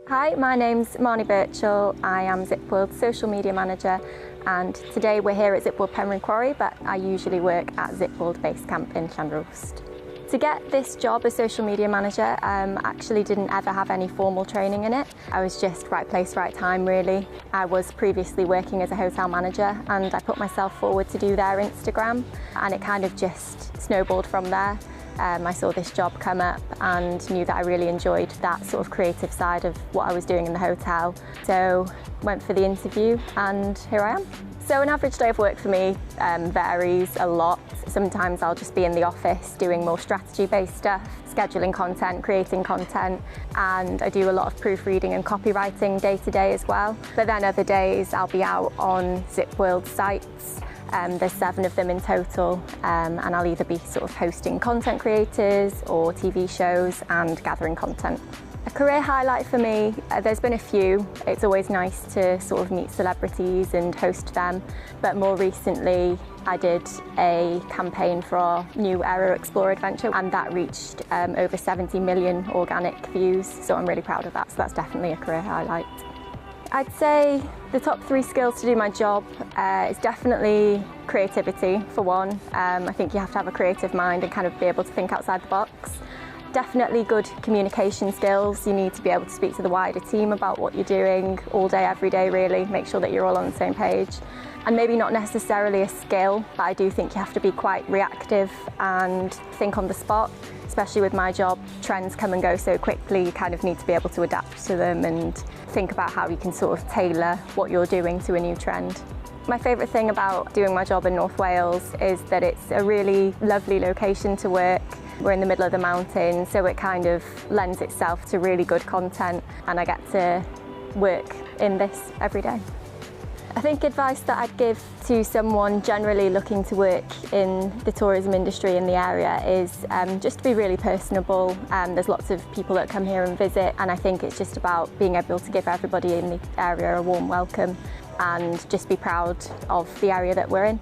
Hi, my name's Marnie Birchall. I am Cipolwg's social media manager, and today we're here at Cipolwg Penrhyn Quarry, but I usually work at Cipolwg Base Camp in Llanrwst. To get this job as social media manager, actually didn't ever have any formal training in it. I was just right place, right time really. I was previously working as a hotel manager and I put myself forward to do their Instagram, and it kind of just snowballed from there. I saw this job come up and knew that I really enjoyed that sort of creative side of what I was doing in the hotel. So went for the interview and here I am. So an average day of work for me varies a lot. Sometimes I'll just be in the office doing more strategy-based stuff, scheduling content, creating content, and I do a lot of proofreading and copywriting day to day as well. But then other days I'll be out on Cipolwg sites. There's 7 of them in total, and I'll either be sort of hosting content creators or TV shows and gathering content. A career highlight for me, there's been a few. It's always nice to sort of meet celebrities and host them, but more recently I did a campaign for our new Aero Explorer adventure, and that reached over 70 million organic views, so I'm really proud of that, so that's definitely a career highlight. I'd say the top 3 skills to do my job is definitely creativity, for one. I think you have to have a creative mind and kind of be able to think outside the box. Definitely good communication skills. You need to be able to speak to the wider team about what you're doing all day, every day really, make sure that you're all on the same page. And maybe not necessarily a skill, but I do think you have to be quite reactive and think on the spot. Especially with my job, trends come and go so quickly, you kind of need to be able to adapt to them and think about how you can sort of tailor what you're doing to a new trend. My favourite thing about doing my job in North Wales is that it's a really lovely location to work. We're in the middle of the mountains, so it kind of lends itself to really good content, and I get to work in this every day. I think advice that I'd give to someone generally looking to work in the tourism industry in the area is just to be really personable. There's lots of people that come here and visit, and I think it's just about being able to give everybody in the area a warm welcome and just be proud of the area that we're in.